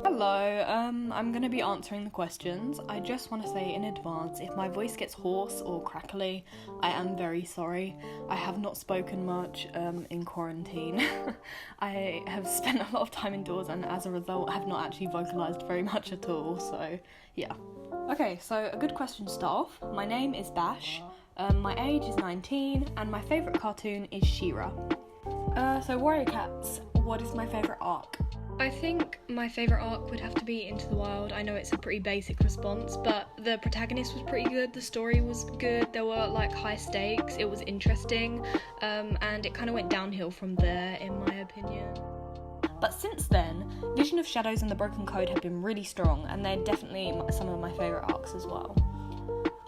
Hello, I'm going to be answering the questions. I just want to say in advance, if my voice gets hoarse or crackly, I am very sorry. I have not spoken much in quarantine. I have spent a lot of time indoors and as a result have not actually vocalised very much at all, so yeah. Okay, so a good question to start off. My name is Bash, my age is 19, and my favourite cartoon is She-Ra. So Warrior Cats, what is my favourite arc? I think my favourite arc would have to be Into the Wild. I know it's a pretty basic response, but the protagonist was pretty good, the story was good, there were like high stakes, it was interesting, and it kind of went downhill from there in my opinion. But since then, Vision of Shadows and The Broken Code have been really strong, and they're definitely some of my favourite arcs as well.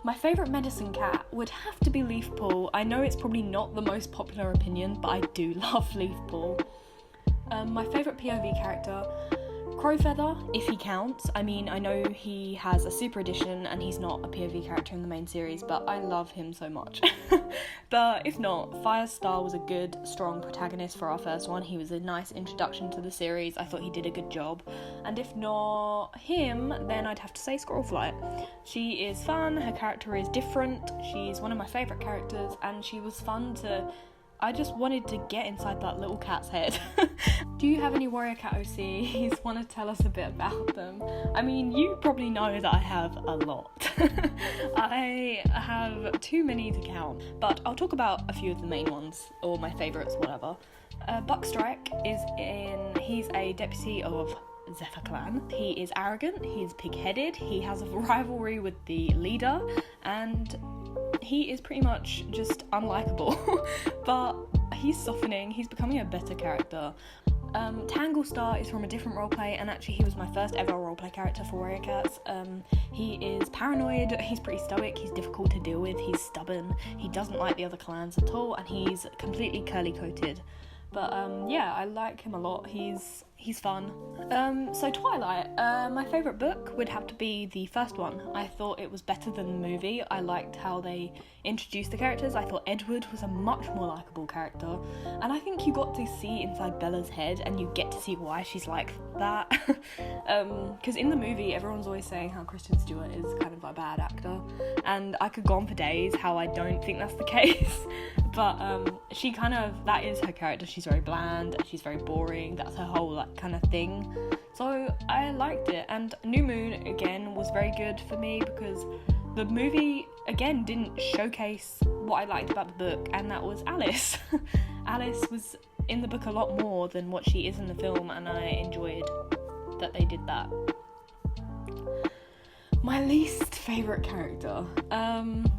My favourite medicine cat would have to be Leafpool. I know it's probably not the most popular opinion, but I do love Leafpool. My favourite POV character, Crowfeather, if he counts. I mean, I know he has a super edition and he's not a POV character in the main series, but I love him so much. But if not, Firestar was a good, strong protagonist for our first one. He was a nice introduction to the series. I thought he did a good job. And if not him, then I'd have to say Squirrelflight. She is fun, her character is different, she's one of my favourite characters, and she was fun to... I just wanted to get inside that little cat's head. Do you have any Warrior Cat OCs? Want to tell us a bit about them? I mean, you probably know that I have a lot. I have too many to count, but I'll talk about a few of the main ones, or my favourites, whatever. Buckstrike he's a deputy of Zephyr clan. He is arrogant, he is pig-headed, he has a rivalry with the leader, and he is pretty much just unlikable. But he's softening, he's becoming a better character. Tanglestar is from a different roleplay, and actually he was my first ever roleplay character for Warrior Cats. He is paranoid, he's pretty stoic, he's difficult to deal with, he's stubborn, he doesn't like the other clans at all, and he's completely curly-coated. But yeah, I like him a lot, he's fun. So Twilight, my favourite book would have to be the first one. I thought it was better than the movie. I liked how they introduced the characters. I thought Edward was a much more likeable character, and I think you got to see inside Bella's head and you get to see why she's like that. Because in the movie everyone's always saying how Kristen Stewart is kind of a bad actor, and I could go on for days how I don't think that's the case. But she kind of, that is her character. She's very bland, she's very boring, that's her whole like kind of thing. So I liked it, and New Moon again was very good for me because the movie again didn't showcase what I liked about the book, and that was Alice. Alice was in the book a lot more than what she is in the film, and I enjoyed that they did that. My least favourite character,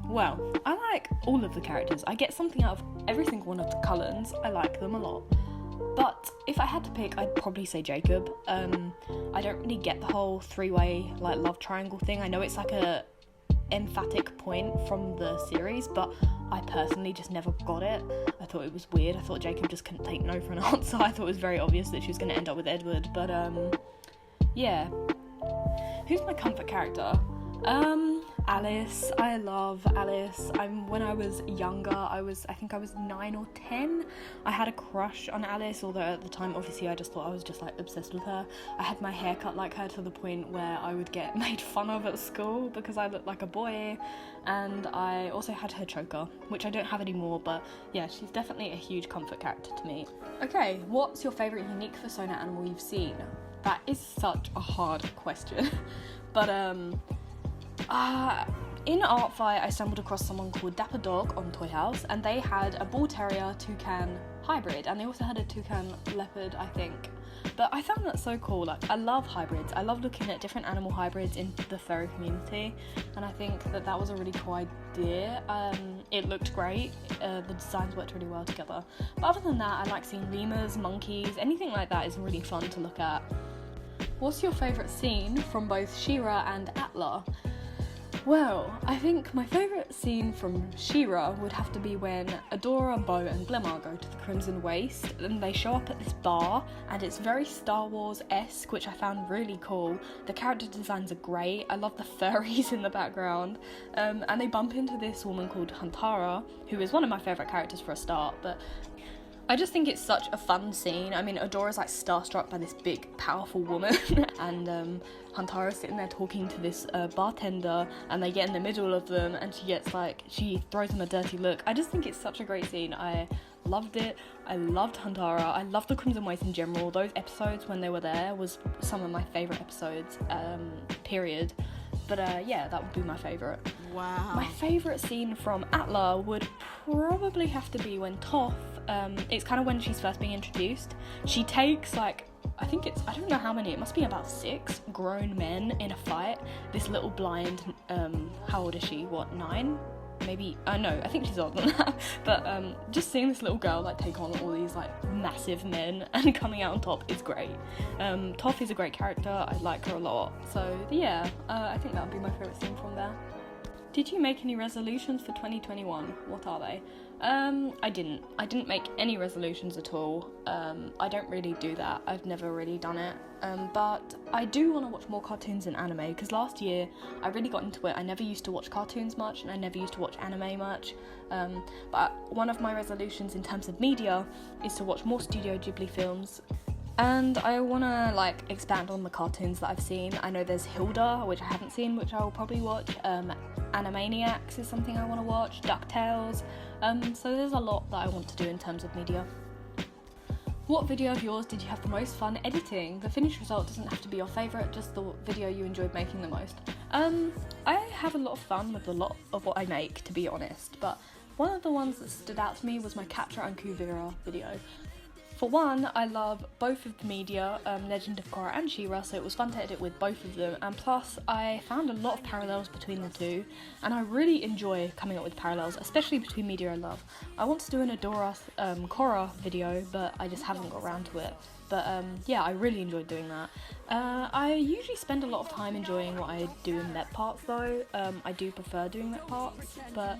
well, I like all of the characters. I get something out of every single one of the Cullens. I like them a lot. But if I had to pick, I'd probably say Jacob. I don't really get the whole three-way like love triangle thing. I know it's like a emphatic point from the series, but I personally just never got it. I thought it was weird. I thought Jacob just couldn't take no for an answer. I thought it was very obvious that she was going to end up with Edward, but yeah. Who's my comfort character? Alice. I love Alice. When I was younger, I think I was 9 or 10, I had a crush on Alice, although at the time obviously I just thought I was just like obsessed with her. I had my hair cut like her to the point where I would get made fun of at school because I looked like a boy, and I also had her choker, which I don't have anymore, but yeah, she's definitely a huge comfort character to me. Okay, what's your favourite unique persona animal you've seen? That is such a hard question. But in Artfire, I stumbled across someone called Dapper Dog on Toy House, and they had a bull terrier toucan hybrid, and they also had a toucan leopard, I think. But I found that so cool. Like, I love hybrids. I love looking at different animal hybrids in the furry community, and I think that was a really cool idea. It looked great. The designs worked really well together. But other than that, I like seeing lemurs, monkeys, anything like that is really fun to look at. What's your favourite scene from both She-Ra and Atla? Well, I think my favourite scene from She-Ra would have to be when Adora, Bo and Glimmer go to the Crimson Waste, and they show up at this bar, and it's very Star Wars-esque, which I found really cool. The character designs are great, I love the furries in the background, and they bump into this woman called Huntara, who is one of my favourite characters for a start, but I just think it's such a fun scene. I mean, Adora's like starstruck by this big, powerful woman, and Huntara's sitting there talking to this bartender, and they get in the middle of them, and she throws him a dirty look. I just think it's such a great scene. I loved it. I loved Huntara. I loved the Crimson Ways in general. Those episodes when they were there was some of my favourite episodes, period. But yeah, that would be my favourite. Wow. My favourite scene from Atla would probably have to be when Toph, it's kind of when she's first being introduced, she takes I don't know how many, it must be about 6 grown men in a fight. This little blind, how old is she, 9? Maybe, no, I think she's older than that, but just seeing this little girl take on all these massive men and coming out on top is great. Toph is a great character, I like her a lot, so yeah, I think that would be my favourite scene from there. Did you make any resolutions for 2021? What are they? I didn't make any resolutions at all. I don't really do that. I've never really done it. But I do want to watch more cartoons and anime, because last year I really got into it. I never used to watch cartoons much, and I never used to watch anime much. But one of my resolutions in terms of media is to watch more Studio Ghibli films. And I want to expand on the cartoons that I've seen. I know there's Hilda, which I haven't seen, which I will probably watch. Animaniacs is something I want to watch. DuckTales. So there's a lot that I want to do in terms of media. What video of yours did you have the most fun editing? The finished result doesn't have to be your favourite, just the video you enjoyed making the most. I have a lot of fun with a lot of what I make, to be honest, but one of the ones that stood out to me was my Pirate-scorcher video. For one, I love both of the media, Legend of Korra and She-Ra, so it was fun to edit with both of them, and plus I found a lot of parallels between the two, and I really enjoy coming up with parallels, especially between media I love. I want to do an Adora Korra video, but I just haven't got around to it. But yeah, I really enjoyed doing that. I usually spend a lot of time enjoying what I do in net parts though. I do prefer doing net parts, but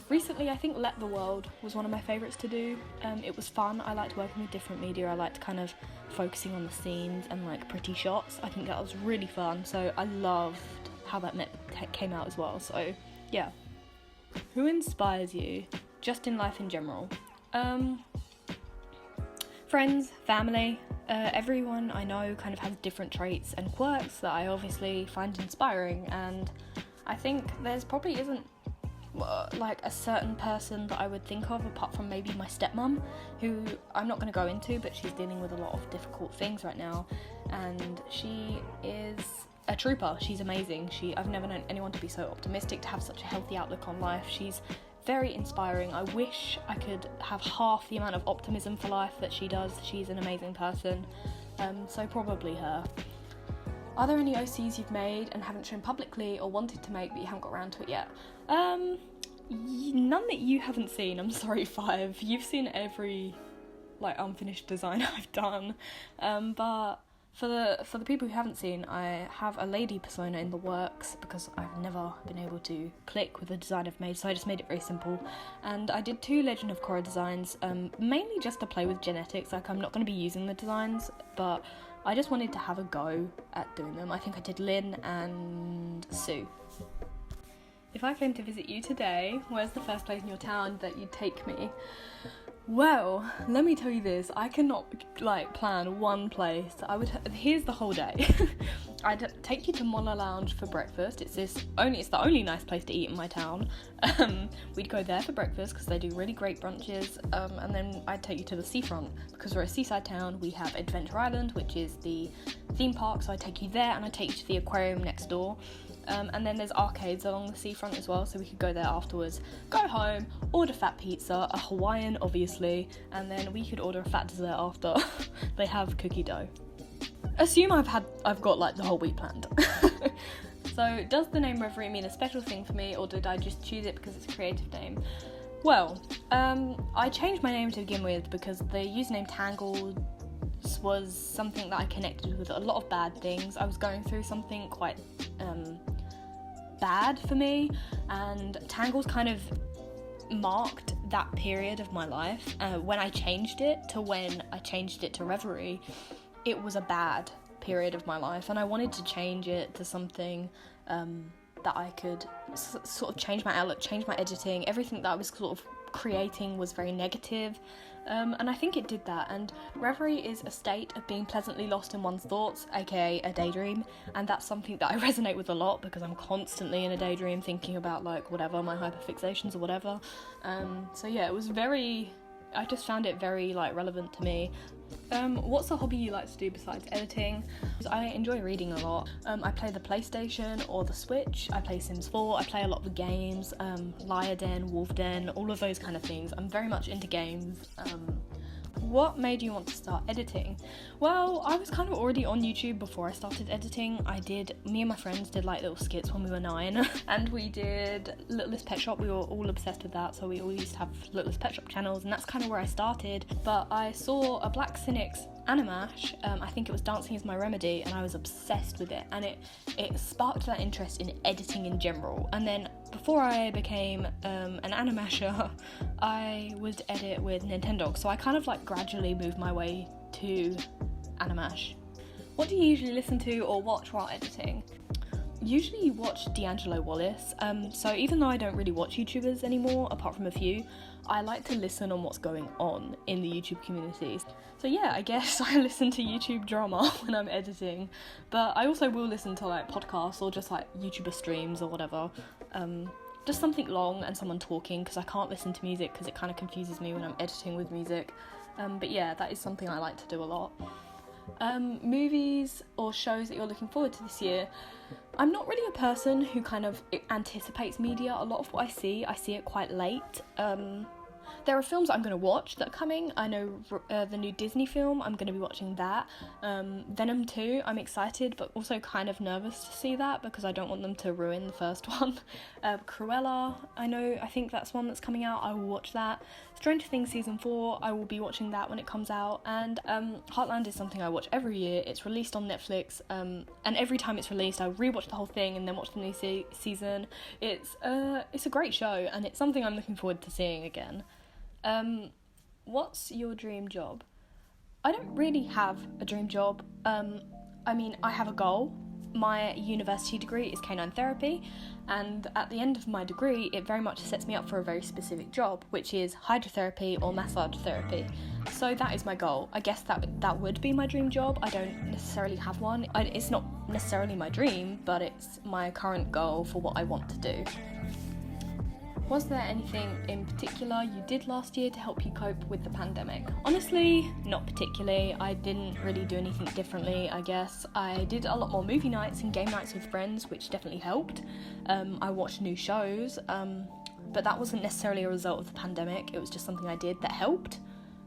recently I think Let the World was one of my favourites to do. It was fun. I liked working with different media. I liked kind of focusing on the scenes and pretty shots. I think that was really fun, so I loved how that net came out as well. So yeah. Who inspires you? Just in life in general. Friends, family, everyone I know kind of has different traits and quirks that I obviously find inspiring, and I think there's probably isn't a certain person that I would think of apart from maybe my stepmom, who I'm not going to go into, but she's dealing with a lot of difficult things right now, and she is a trooper. She's amazing. I've never known anyone to be so optimistic, to have such a healthy outlook on life. She's very inspiring. I wish I could have half the amount of optimism for life that she does. She's an amazing person, so probably her. Are there any OCs you've made and haven't shown publicly or wanted to make but you haven't got around to it yet? None that you haven't seen. I'm sorry, 5. You've seen every unfinished design I've done, but for the people who haven't seen, I have a lady persona in the works because I've never been able to click with the design I've made, so I just made it very simple. And I did 2 Legend of Korra designs, mainly just to play with genetics. I'm not going to be using the designs, but I just wanted to have a go at doing them. I think I did Lynn and Sue. If I came to visit you today, where's the first place in your town that you'd take me? Well, let me tell you this, I cannot plan one place. Here's the whole day. I'd take you to Mola Lounge for breakfast. It's the only nice place to eat in my town. We'd go there for breakfast because they do really great brunches, and then I'd take you to the seafront because we're a seaside town. We have Adventure Island, which is the theme park, so I'd take you there, and I'd take you to the aquarium next door. And then there's arcades along the seafront as well, so we could go there afterwards, go home, order fat pizza, a Hawaiian obviously, and then we could order a fat dessert after. They have cookie dough. Assume I've got the whole week planned. So does the name Reverie mean a special thing for me, or did I just choose it because it's a creative name? Well, I changed my name to begin with because the username Tangle was something that I connected with a lot of bad things. I was going through something quite bad for me, and Tangles kind of marked that period of my life. When I changed it to Reverie, it was a bad period of my life, and I wanted to change it to something that I could sort of change my outlook, change my editing. Everything that I was sort of creating was very negative, And I think it did that. And reverie is a state of being pleasantly lost in one's thoughts, aka a daydream, and that's something that I resonate with a lot because I'm constantly in a daydream thinking about like whatever, my hyperfixations or whatever. So yeah, it was I just found it very like relevant to me. What's a hobby you like to do besides editing? I enjoy reading a lot. I play the PlayStation or the Switch, I play Sims 4, I play a lot of the games, Liar Den, Wolf Den, all of those kind of things. I'm very much into games. What made you want to start editing? Well, I was kind of already on YouTube before I started editing. Me and my friends did like little skits when we were 9 and we did Littlest Pet Shop. We were all obsessed with that, so we all used to have Littlest Pet Shop channels, and that's kind of where I started. But I saw a Black Cynic's Animash, I think it was Dancing is My Remedy, and I was obsessed with it, and it sparked that interest in editing in general. And then before I became an animasher, I would edit with Nintendo, so I kind of like gradually moved my way to Animash. What do you usually listen to or watch while editing? Usually watch D'Angelo Wallace, so even though I don't really watch YouTubers anymore, apart from a few, I like to listen on what's going on in the YouTube communities. So yeah, I guess I listen to YouTube drama when I'm editing, but I also will listen to like podcasts or just like YouTuber streams or whatever. Just something long and someone talking, because I can't listen to music because it kind of confuses me when I'm editing with music. But yeah, that is something I like to do a lot. Movies or shows that you're looking forward to this year. I'm not really a person who kind of anticipates media. A lot of what I see it quite late. There are films I'm going to watch that are coming. I know the new Disney film, I'm going to be watching that. Venom 2, I'm excited but also kind of nervous to see that because I don't want them to ruin the first one. Cruella, I think that's one that's coming out, I will watch that. Stranger Things Season 4, I will be watching that when it comes out. And Heartland is something I watch every year. It's released on Netflix, and every time it's released I rewatch the whole thing and then watch the new season. It's a great show and it's something I'm looking forward to seeing again. What's your dream job? I don't really have a dream job. I have a goal. My university degree is canine therapy, and at the end of my degree it very much sets me up for a very specific job, which is hydrotherapy or massage therapy. So that is my goal. I guess that would be my dream job. I don't necessarily have one. It's not necessarily my dream, but it's my current goal for what I want to do. Was there anything in particular you did last year to help you cope with the pandemic? Honestly, not particularly. I didn't really do anything differently, I guess. I did a lot more movie nights and game nights with friends, which definitely helped. I watched new shows, but that wasn't necessarily a result of the pandemic. It was just something I did that helped.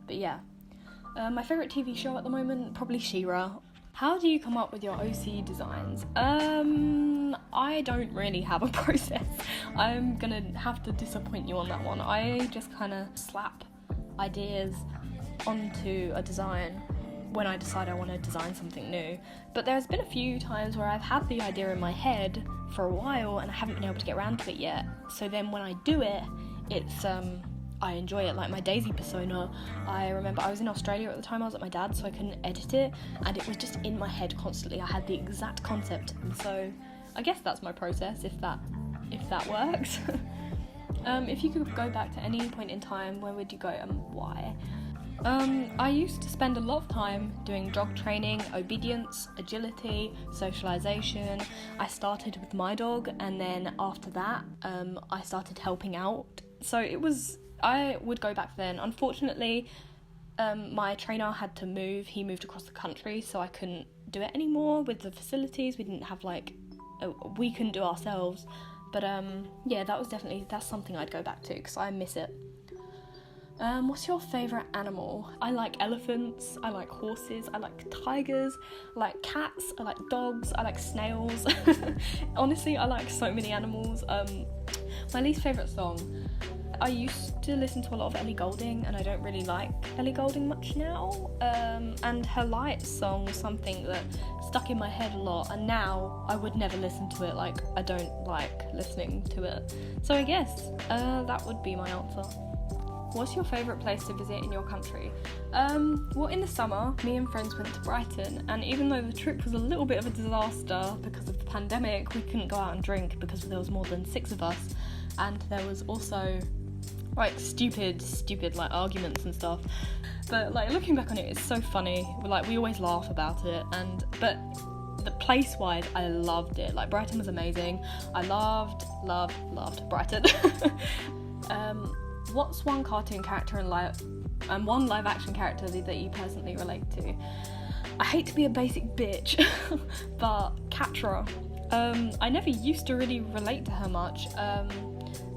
But yeah. My favourite TV show at the moment, probably She-Ra. How do you come up with your OC designs? I don't really have a process. I'm gonna have to disappoint you on that one. I just kind of slap ideas onto a design when I decide I want to design something new. But there's been a few times where I've had the idea in my head for a while and I haven't been able to get around to it yet. So then when I do it, it's I enjoy it. Like my Daisy persona, I remember I was in Australia at the time, I was at my dad's, so I couldn't edit it, and it was just in my head constantly. I had the exact concept, and so I guess that's my process, if that works. If you could go back to any point in time, where would you go and why? I used to spend a lot of time doing dog training, obedience, agility, socialization. I started with my dog, and then after that I started helping out, so I would go back then. Unfortunately, my trainer had to move. He moved across the country, so I couldn't do it anymore with the facilities. We didn't have we couldn't do ourselves. But yeah, that's something I'd go back to because I miss it. What's your favourite animal? I like elephants, I like horses, I like tigers, I like cats, I like dogs, I like snails. Honestly, I like so many animals. My least favourite song. I used to listen to a lot of Ellie Goulding, and I don't really like Ellie Goulding much now. And her Light song was something that stuck in my head a lot, and now I would never listen to it. Like, I don't like listening to it. So I guess that would be my answer. What's your favourite place to visit in your country? Well, in the summer, me and friends went to Brighton, and even though the trip was a little bit of a disaster because of the pandemic, we couldn't go out and drink because there was more than 6 of us, and there was also like stupid like arguments and stuff. But like looking back on it, it's so funny. Like we always laugh about it, but the place wise, I loved it. Like Brighton was amazing. I loved Brighton. What's one cartoon character and one live action character that you personally relate to? I hate to be a basic bitch, but Catra. I never used to really relate to her much,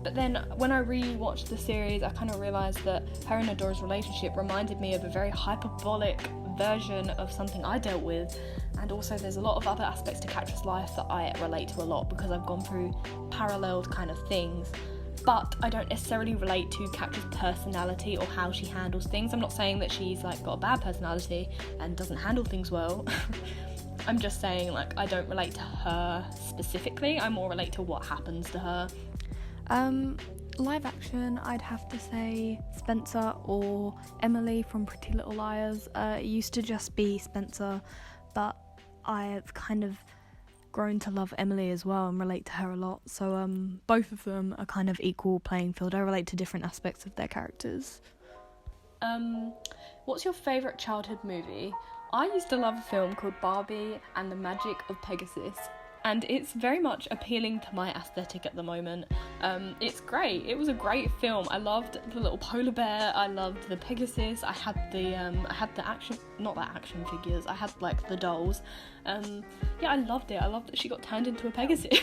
but then when I re-watched the series, I kind of realised that her and Adora's relationship reminded me of a very hyperbolic version of something I dealt with, and also there's a lot of other aspects to Catra's life that I relate to a lot because I've gone through paralleled kind of things. But I don't necessarily relate to Catra's personality or how she handles things. I'm not saying that she's like got a bad personality and doesn't handle things well. I'm just saying like I don't relate to her specifically. I more relate to what happens to her. Live action, I'd have to say Spencer or Emily from Pretty Little Liars. It used to just be Spencer, but I've kind of grown to love Emily as well and relate to her a lot. So both of them are kind of equal playing field. I relate to different aspects of their characters. What's your favourite childhood movie? I used to love a film called Barbie and the Magic of Pegasus, and it's very much appealing to my aesthetic at the moment. It's great. It was a great film. I loved the little polar bear. I loved the Pegasus. I had the action, not that action figures. I had like the dolls. Yeah, I loved it. I loved that she got turned into a Pegasus.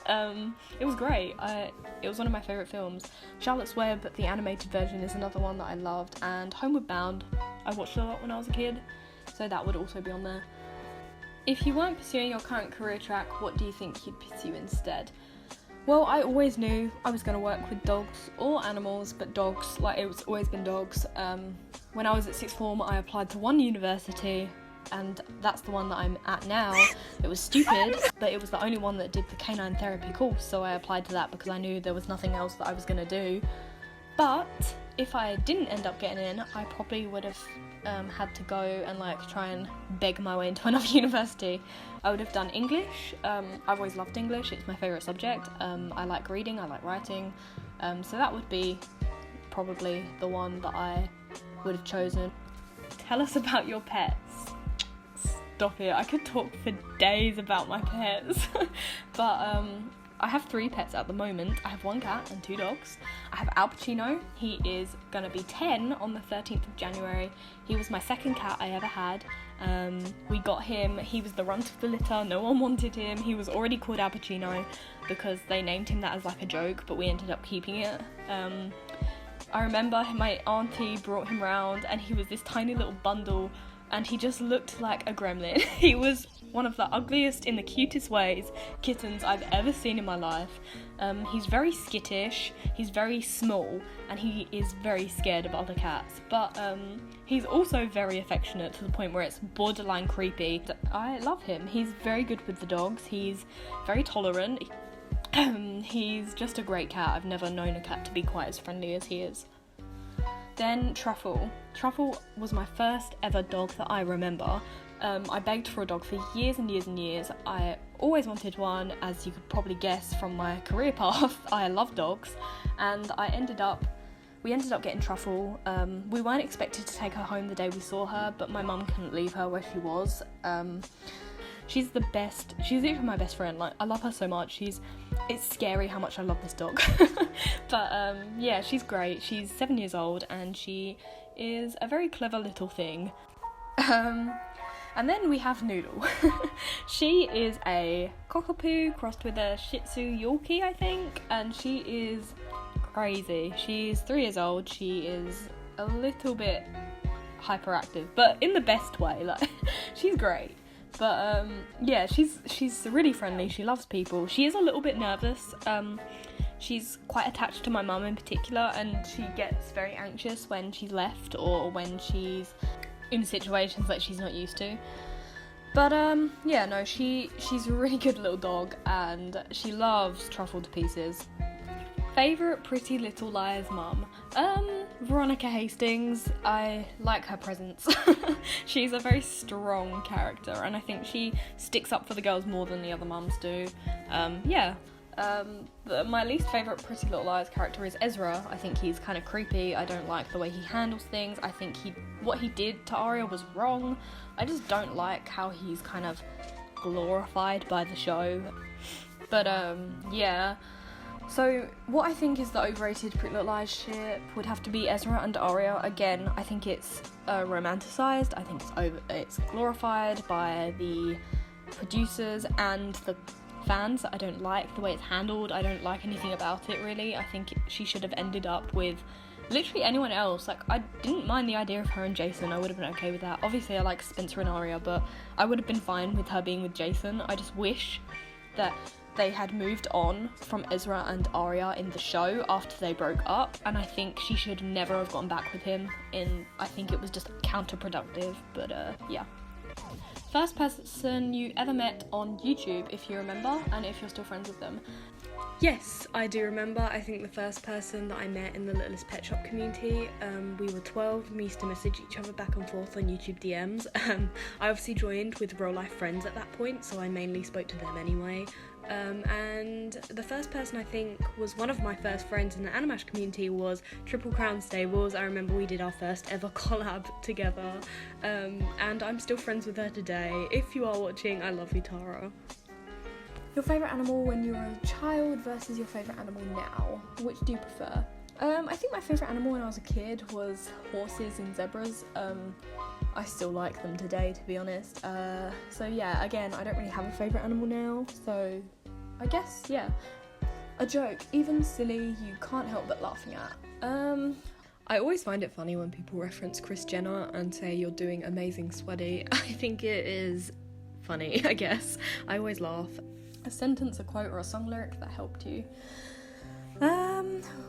It was great. It was one of my favourite films. Charlotte's Web, the animated version, is another one that I loved, and Homeward Bound, I watched a lot when I was a kid, so that would also be on there. If you weren't pursuing your current career track, what do you think you'd pursue instead? Well, I always knew I was going to work with dogs or animals, but dogs, like it's always been dogs. When I was at sixth form, I applied to one university, and that's the one that I'm at now. It was stupid, but it was the only one that did the canine therapy course, so I applied to that because I knew there was nothing else that I was going to do. But if I didn't end up getting in, I probably would have had to go and like try and beg my way into another university. I would have done English. I've always loved English. It's my favourite subject. I like reading, I like writing, so that would be probably the one that I would have chosen. Tell us about your pets. Stop it, I could talk for days about my pets. But I have 3 pets at the moment. I have 1 cat and 2 dogs. I have Al Pacino. He is going to be 10 on the 13th of January. He was my second cat I ever had. We got him. He was the runt of the litter. No one wanted him. He was already called Al Pacino because they named him that as like a joke, but we ended up keeping it. I remember my auntie brought him round and he was this tiny little bundle and he just looked like a gremlin. He was one of the ugliest in the cutest ways kittens I've ever seen in my life. He's very skittish, he's very small, and he is very scared of other cats, but he's also very affectionate to the point where it's borderline creepy. I love him. He's very good with the dogs, he's very tolerant. He's just a great cat. I've never known a cat to be quite as friendly as he is. Then Truffle. Truffle was my first ever dog that I remember. I begged for a dog for years and years and years. I always wanted one, as you could probably guess from my career path. I love dogs, and we ended up getting Truffle. We weren't expected to take her home the day we saw her, but my mum couldn't leave her where she was. She's the best. She's even my best friend. Like, I love her so much. It's scary how much I love this dog. But yeah, she's great. She's 7 years old and she is a very clever little thing. And then we have Noodle. She is a cockapoo crossed with a Shih Tzu Yorkie, I think, and she is crazy. She's 3 years old. She is a little bit hyperactive, but in the best way. Like, she's great. But yeah, she's really friendly. She loves people. She is a little bit nervous. She's quite attached to my mum in particular, and she gets very anxious when she's left or when she's in situations that she's not used to. But yeah, no, she's a really good little dog, and she loves Truffle to pieces. Favourite Pretty Little Liars mum? Veronica Hastings. I like her presence. She's a very strong character, and I think she sticks up for the girls more than the other mums do. Yeah. My least favourite Pretty Little Liars character is Ezra. I think he's kind of creepy. I don't like the way he handles things. I think what he did to Arya was wrong. I just don't like how he's kind of glorified by the show. But yeah. So what I think is the overrated Pretty Little Liars ship would have to be Ezra and Arya. Again, I think it's romanticised. I think it's glorified by the producers and the fans. I don't like the way it's handled. I don't like anything about it, really. I think she should have ended up with literally anyone else. Like, I didn't mind the idea of her and Jason. I would have been okay with that. Obviously, I like Spencer and Arya, but I would have been fine with her being with Jason. I just wish that they had moved on from Ezra and Arya in the show after they broke up, and I think she should never have gone back with him. I think it was just counterproductive, but yeah. First person you ever met on YouTube, if you remember, and if you're still friends with them. Yes, I do remember. I think the first person that I met in the Littlest Pet Shop community, we were 12, we used to message each other back and forth on YouTube DMs. I obviously joined with real life friends at that point, so I mainly spoke to them anyway. And the first person I think was one of my first friends in the Animash community was Triple Crown Stables. I remember we did our first ever collab together, and I'm still friends with her today. If you are watching, I love you, Tara. Your favourite animal when you were a child versus your favourite animal now. Which do you prefer? I think my favourite animal when I was a kid was horses and zebras. I still like them today, to be honest. So yeah, again, I don't really have a favourite animal now, so I guess, yeah. A joke, even silly, you can't help but laughing at. I always find it funny when people reference Kris Jenner and say you're doing amazing sweaty. I think it is funny, I guess. I always laugh. A sentence, a quote, or a song lyric that helped you.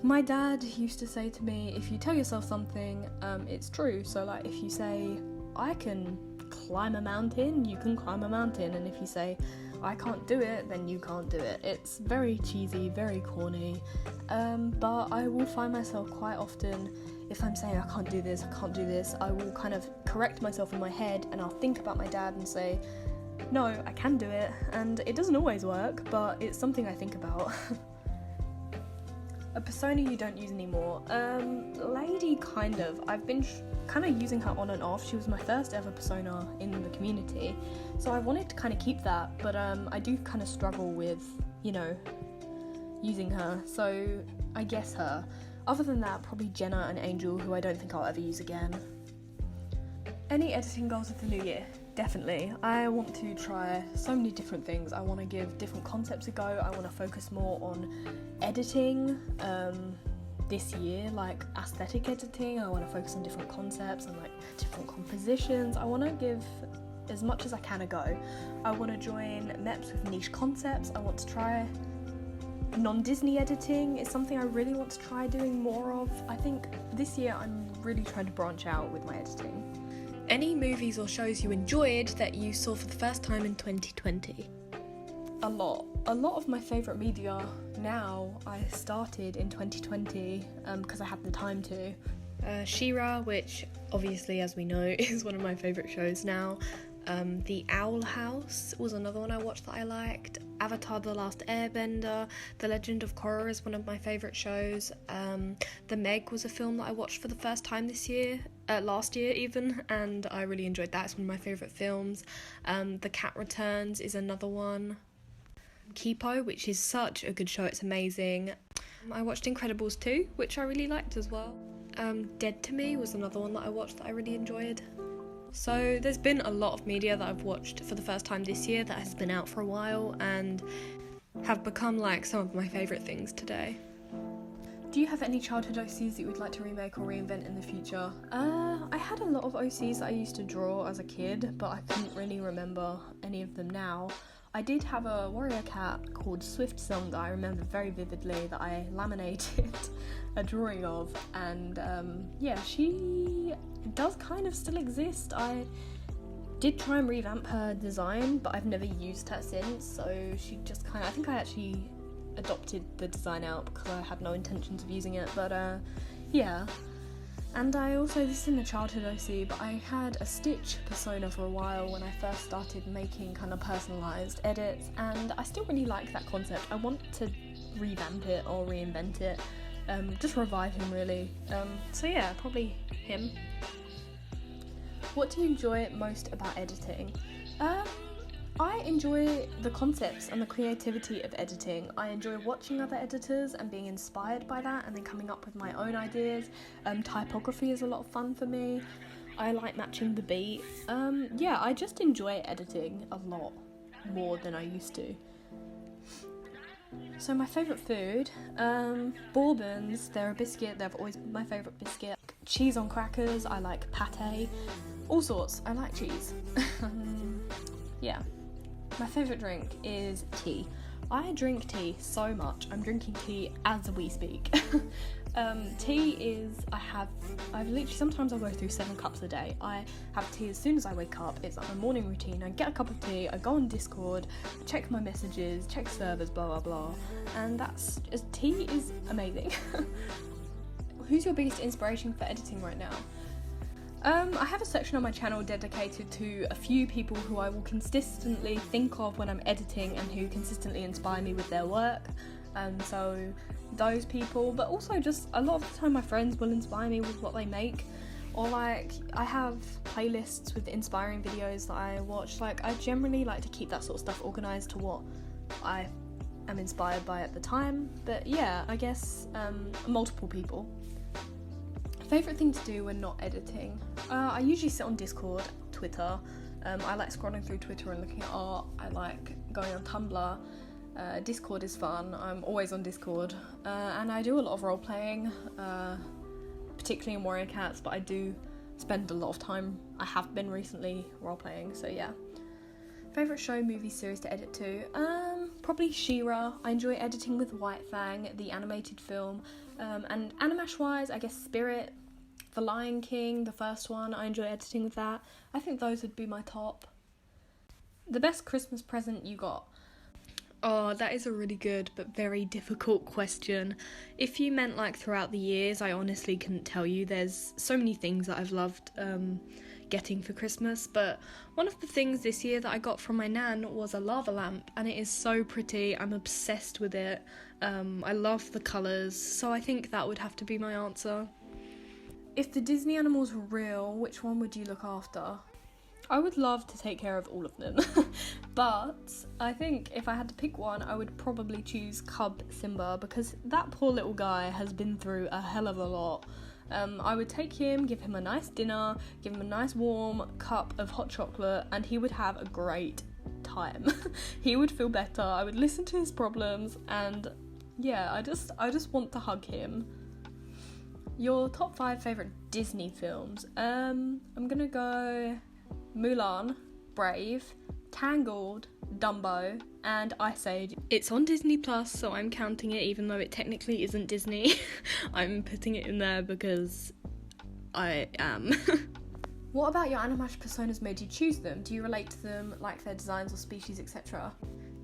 My dad used to say to me, if you tell yourself something, it's true. So like, if you say, I can climb a mountain, you can climb a mountain. And if you say, I can't do it, then you can't do it. It's very cheesy, very corny. But I will find myself quite often, if I'm saying I can't do this, I will kind of correct myself in my head, and I'll think about my dad and say, no, I can do it. And it doesn't always work, but it's something I think about. A persona you don't use anymore. Lady, kind of. I've been kind of using her on and off. She was my first ever persona in the community, so I wanted to kind of keep that, but I do kind of struggle with, you know, using her, so I guess her. Other than that, probably Jenna and Angel, who I don't think I'll ever use again. Any editing goals of the new year? Definitely. I want to try so many different things. I want to give different concepts a go. I want to focus more on editing this year, like aesthetic editing. I want to focus on different concepts and like different compositions. I want to give as much as I can a go. I want to join MEPs with niche concepts. I want to try non-Disney editing. It's something I really want to try doing more of. I think this year I'm really trying to branch out with my editing. Any movies or shows you enjoyed that you saw for the first time in 2020? A lot of my favourite media now I started in 2020 because I had the time to. She-Ra, which obviously, as we know, is one of my favourite shows now. The Owl House was another one I watched that I liked. Avatar: The Last Airbender, The Legend of Korra is one of my favourite shows. The Meg was a film that I watched for the first time last year even, and I really enjoyed that. It's one of my favourite films. The Cat Returns is another one. Kipo, which is such a good show, it's amazing. I watched Incredibles 2, which I really liked as well. Dead to Me was another one that I watched that I really enjoyed. So there's been a lot of media that I've watched for the first time this year that has been out for a while and have become like some of my favourite things today. Do you have any childhood OCs that you would like to remake or reinvent in the future? I had a lot of OCs that I used to draw as a kid, but I couldn't really remember any of them now. I did have a warrior cat called Swift Song that I remember very vividly that I laminated a drawing of, and yeah, she does kind of still exist. I did try and revamp her design, but I've never used her since, so she just kind of, I think I actually adopted the design out because I had no intentions of using it, but yeah. And I also, this is in the childhood OC, but I had a Stitch persona for a while when I first started making kind of personalised edits, and I still really like that concept. I want to revamp it or reinvent it, just revive him really. So yeah, probably him. What do you enjoy most about editing? I enjoy the concepts and the creativity of editing. I enjoy watching other editors and being inspired by that and then coming up with my own ideas. Typography is a lot of fun for me. I like matching the beat. Yeah, I just enjoy editing a lot more than I used to. So my favourite food, bourbons, they're a biscuit, they've always been my favourite biscuit. Cheese on crackers, I like pate, all sorts, I like cheese. Yeah. My favourite drink is tea. I drink tea so much. I'm drinking tea as we speak. Tea is, I've literally, sometimes I'll go through 7 cups a day. I have tea as soon as I wake up. It's like my morning routine. I get a cup of tea, I go on Discord, check my messages, check servers, blah blah blah. And tea is amazing. Who's your biggest inspiration for editing right now? I have a section on my channel dedicated to a few people who I will consistently think of when I'm editing and who consistently inspire me with their work. So those people, but also just a lot of the time my friends will inspire me with what they make. Or like, I have playlists with inspiring videos that I watch. Like, I generally like to keep that sort of stuff organised to what I am inspired by at the time. But yeah, I guess multiple people. Favourite thing to do when not editing? I usually sit on Discord, Twitter. I like scrolling through Twitter and looking at art. I like going on Tumblr. Discord is fun. I'm always on Discord. And I do a lot of role playing, particularly in Warrior Cats, but I do spend a lot of time, I have been recently, role playing, so yeah. Favourite show, movie, series to edit to? Probably She-Ra. I enjoy editing with White Fang, the animated film. And Animash-wise, I guess Spirit, The Lion King, the first one, I enjoy editing with that. I think those would be my top. The best Christmas present you got? Oh, that is a really good but very difficult question. If you meant like throughout the years, I honestly couldn't tell you. There's so many things that I've loved getting for Christmas, but one of the things this year that I got from my nan was a lava lamp, and it is so pretty. I'm obsessed with it. I love the colours, so I think that would have to be my answer. If the Disney animals were real, which one would you look after? I would love to take care of all of them, but I think if I had to pick one, I would probably choose Cub Simba, because that poor little guy has been through a hell of a lot. I would take him, give him a nice dinner, give him a nice warm cup of hot chocolate, and he would have a great time. He would feel better, I would listen to his problems, and yeah, I just want to hug him. Your top 5 favourite Disney films? I'm gonna go Mulan, Brave, Tangled, Dumbo, and Ice Age. It's on Disney Plus, so I'm counting it even though it technically isn't Disney. I'm putting it in there because I am. What about your Animash personas made you choose them? Do you relate to them, like their designs or species, etc.?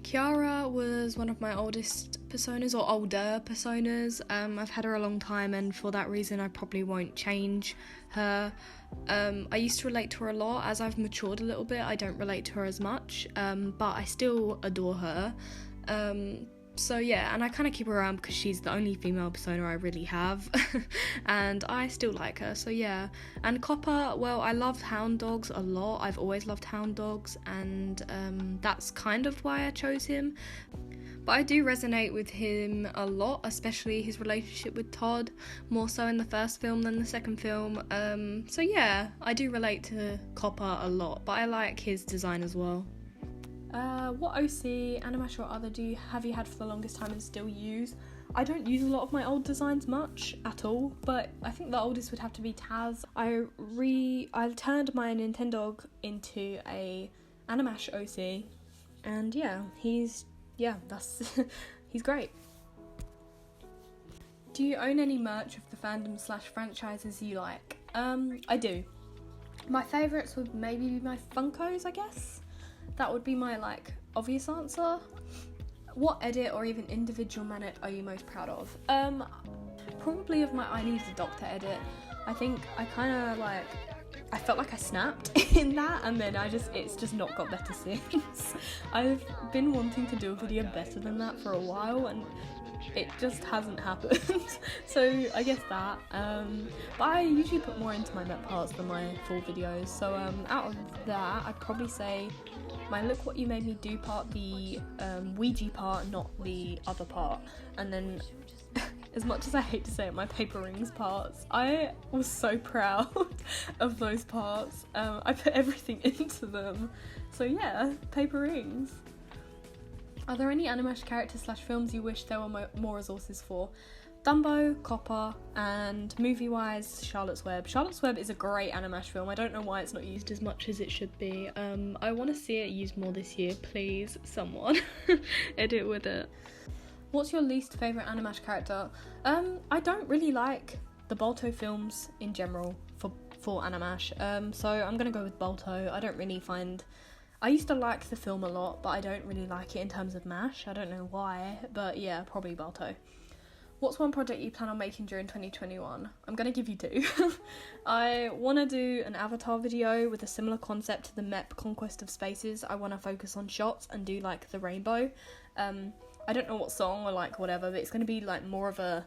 Kiara was one of my oldest personas, or older personas. I've had her a long time, and for that reason I probably won't change her. I used to relate to her a lot. As I've matured a little bit, I don't relate to her as much, but I still adore her. So yeah, and I kind of keep her around because she's the only female persona I really have, and I still like her, so yeah. And Copper, well, I love hound dogs a lot. I've always loved hound dogs, and that's kind of why I chose him. But I do resonate with him a lot, especially his relationship with Todd, more so in the first film than the second film. So yeah, I do relate to Copper a lot, but I like his design as well. What OC, Animash or other have you had for the longest time and still use? I don't use a lot of my old designs much at all, but I think the oldest would have to be Taz. I turned my Nintendog into a Animash OC, and yeah, he's great. Do you own any merch of the fandom / franchises you like? I do. My favourites would maybe be my Funkos, I guess. That would be my, obvious answer. What edit or even individual minute are you most proud of? Probably of my I Need the Doctor edit. I think I kind of like, I felt like I snapped in that, and then it's just not got better since. I've been wanting to do a video better than that for a while, and it just hasn't happened. So I guess that, but I usually put more into my Met parts than my full videos, so out of that I'd probably say my Look What You Made Me Do part, the Ouija part, not the other part, and then as much as I hate to say it, my paper rings parts. I was so proud of those parts. I put everything into them. So yeah, paper rings. Are there any Animash characters / films you wish there were more resources for? Dumbo, Copper, and movie-wise, Charlotte's Web. Charlotte's Web is a great Animash film. I don't know why it's not used as much as it should be. I want to see it used more this year. Please, someone edit with it. What's your least favourite Animash character? I don't really like the Balto films in general for Animash, so I'm gonna go with Balto. I used to like the film a lot, but I don't really like it in terms of MASH. I don't know why, but yeah, probably Balto. What's one project you plan on making during 2021? I'm gonna give you two. I want to do an Avatar video with a similar concept to the MEP Conquest of Spaces. I want to focus on shots and do like the rainbow. I don't know what song or like whatever, but it's going to be like more of a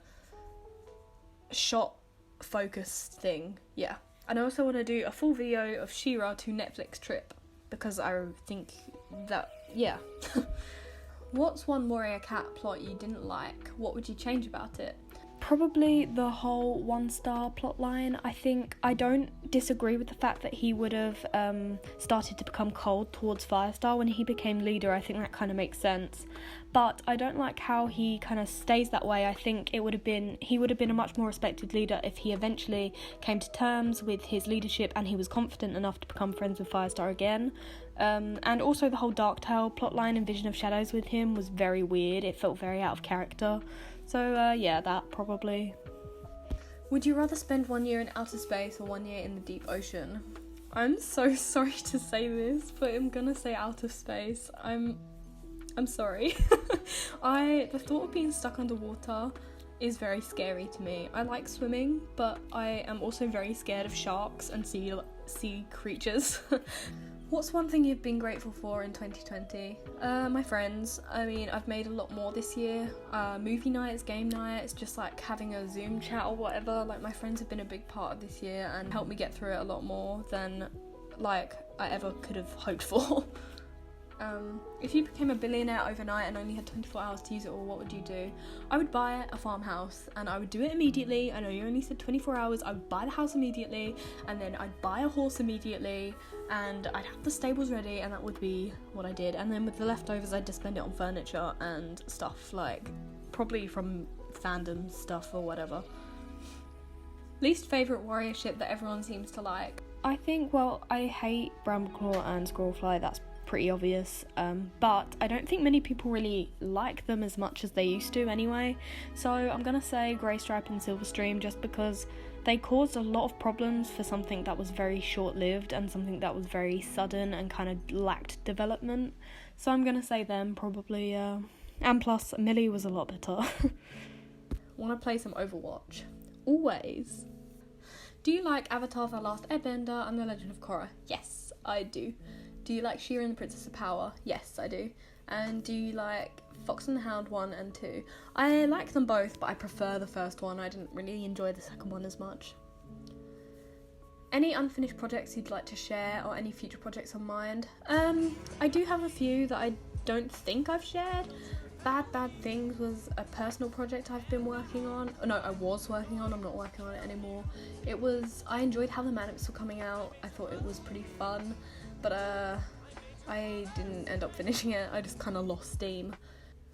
shot focused thing. Yeah. And I also want to do a full video of She-Ra to Netflix trip, because I think that, yeah. What's one Moria cat plot you didn't like? What would you change about it? Probably the whole 1-star plotline. I think I don't disagree with the fact that he would have started to become cold towards Firestar when he became leader. I think that kind of makes sense. But I don't like how he kind of stays that way. I think he would have been a much more respected leader if he eventually came to terms with his leadership and he was confident enough to become friends with Firestar again. And also the whole Darktail plotline and Vision of Shadows with him was very weird. It felt very out of character. So yeah, that probably. Would you rather spend 1 year in outer space or 1 year in the deep ocean? I'm so sorry to say this, but I'm gonna say outer space. I'm sorry. The thought of being stuck underwater is very scary to me. I like swimming, but I am also very scared of sharks and sea creatures. What's one thing you've been grateful for in 2020? My friends. I mean, I've made a lot more this year. Movie nights, game nights, just like having a Zoom chat or whatever. Like, my friends have been a big part of this year and helped me get through it a lot more than like I ever could have hoped for. If you became a billionaire overnight and only had 24 hours to use it all, what would you do? I would buy a farmhouse and I would do it immediately. I know you only said 24 hours. I would buy the house immediately, and then I'd buy a horse immediately, and I'd have the stables ready, and that would be what I did. And then with the leftovers, I'd just spend it on furniture and stuff, like probably from fandom stuff or whatever. Least favourite warrior ship that everyone seems to like? I think, well, I hate Brambleclaw and Squirrelfly. That's pretty obvious, but I don't think many people really like them as much as they used to anyway, so I'm gonna say Greystripe and Silverstream, just because they caused a lot of problems for something that was very short-lived and something that was very sudden and kind of lacked development. So I'm gonna say them probably, and plus Millie was a lot better. Want to play some Overwatch? Always. Do you like Avatar: The Last Airbender and The Legend of Korra? Yes, I do. Do you like She-Ra and the Princess of Power? Yes, I do. And do you like Fox and the Hound 1 and 2? I like them both, but I prefer the first one. I didn't really enjoy the second one as much. Any unfinished projects you'd like to share, or any future projects on mind? I do have a few that I don't think I've shared. Bad Things was a personal project I've been working on. No, I was working on. I'm not working on it anymore. I enjoyed how the manips were coming out. I thought it was pretty fun. But I didn't end up finishing it. I just kind of lost steam.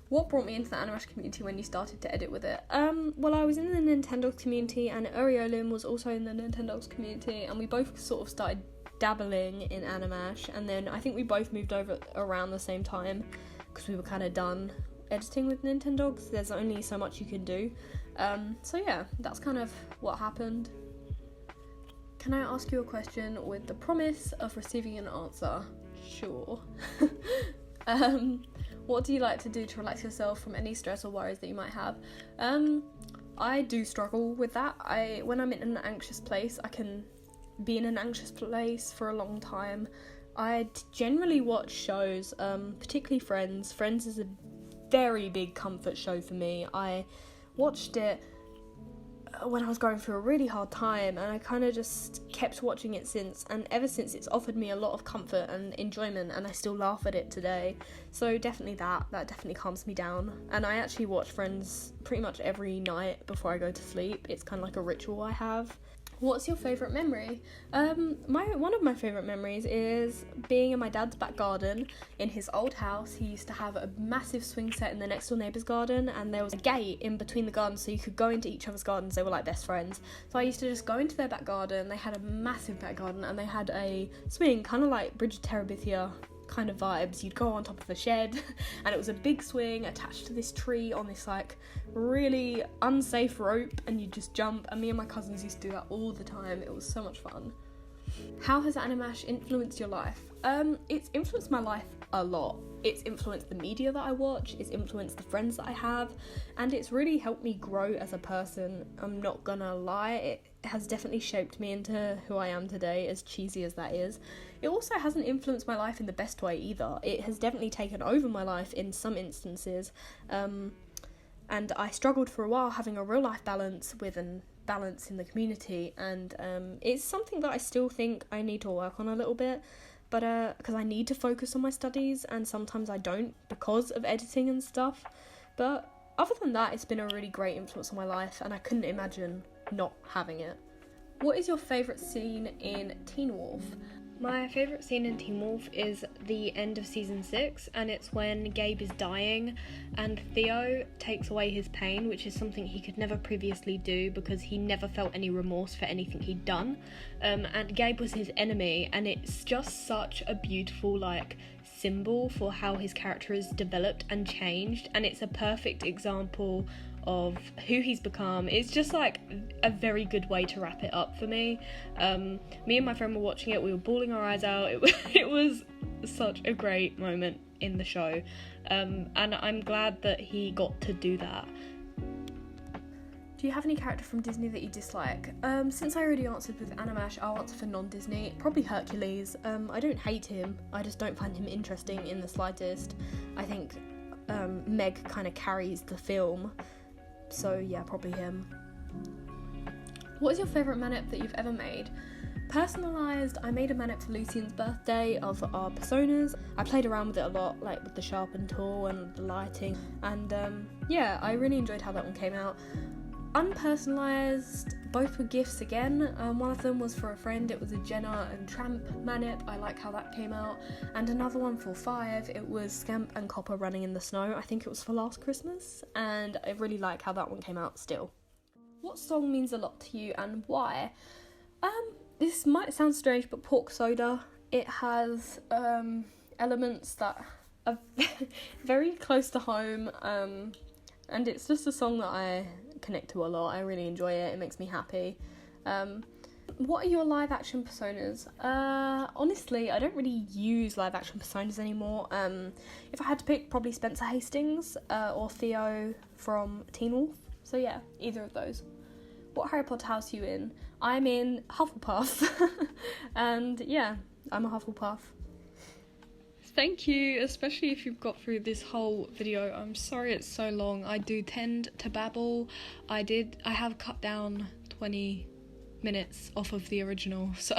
What brought me into the Animash community when you started to edit with it? Well, I was in the Nintendogs community, and Uriolin was also in the Nintendogs community, and we both sort of started dabbling in Animash, and then I think we both moved over around the same time because we were kind of done editing with Nintendogs. There's only so much you can do. So yeah, that's kind of what happened. Can I ask you a question with the promise of receiving an answer? Sure. What do you like to do to relax yourself from any stress or worries that you might have? I do struggle with that. When I'm in an anxious place, I can be in an anxious place for a long time. I generally watch shows, particularly Friends. Friends is a very big comfort show for me. I watched it when I was going through a really hard time, and I kind of just kept watching it since, and ever since it's offered me a lot of comfort and enjoyment, and I still laugh at it today. So definitely that definitely calms me down. And I actually watch Friends pretty much every night before I go to sleep. It's kind of like a ritual I have. What's your favourite memory? One of my favourite memories is being in my dad's back garden in his old house. He used to have a massive swing set in the next door neighbour's garden, and there was a gate in between the gardens so you could go into each other's gardens. They were like best friends. So I used to just go into their back garden. They had a massive back garden, and they had a swing, kind of like Bridge of Terabithia kind of vibes. You'd go on top of a shed, and it was a big swing attached to this tree on this like really unsafe rope, and you'd just jump, and me and my cousins used to do that all the time. It was so much fun. How has Animash influenced your life? It's influenced my life a lot. It's influenced the media that I watch, it's influenced the friends that I have, and it's really helped me grow as a person. I'm not gonna lie, it has definitely shaped me into who I am today, as cheesy as that is. It also hasn't influenced my life in the best way either. It has definitely taken over my life in some instances, and I struggled for a while having a real life balance with an balance in the community, and it's something that I still think I need to work on a little bit, but because I need to focus on my studies, and sometimes I don't because of editing and stuff. But other than that, it's been a really great influence on my life, and I couldn't imagine not having it. What is your favourite scene in Teen Wolf? My favourite scene in Teen Wolf is the end of season 6, and it's when Gabe is dying and Theo takes away his pain, which is something he could never previously do because he never felt any remorse for anything he'd done. And Gabe was his enemy, and it's just such a beautiful like symbol for how his character has developed and changed, and it's a perfect example of who he's become. It's just like a very good way to wrap it up for me. Me and my friend were watching it, we were bawling our eyes out. It was such a great moment in the show, and I'm glad that he got to do that. Do you have any character from Disney that you dislike? Since I already answered with Animash, I'll answer for non-Disney. Probably Hercules. I don't hate him, I just don't find him interesting in the slightest. I think Meg kind of carries the film. So yeah, probably him. What is your favourite manip that you've ever made? Personalised, I made a manip for Lucian's birthday of our personas. I played around with it a lot, like with the sharpen tool and the lighting, and yeah, I really enjoyed how that one came out. Unpersonalised, both were gifts again. One of them was for a friend, it was a Jenna and Tramp manip, I like how that came out. And another one for 5, it was Scamp and Copper running in the snow. I think it was for last Christmas, and I really like how that one came out still. What song means a lot to you and why? This might sound strange, but Pork Soda, it has elements that are very close to home, and it's just a song that I connect to a lot. I really enjoy it, it makes me happy. What are your live action personas? Honestly, I don't really use live action personas anymore. If I had to pick, probably Spencer Hastings or Theo from Teen Wolf. So yeah, either of those. What Harry Potter house are you in? I'm in Hufflepuff. And yeah, I'm a Hufflepuff. Thank you, especially if you've got through this whole video. I'm sorry it's so long. I do tend to babble. I have cut down 20 minutes off of the original, so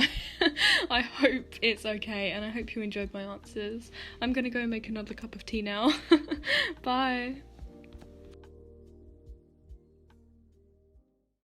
I hope it's okay, and I hope you enjoyed my answers. I'm gonna go make another cup of tea now. Bye.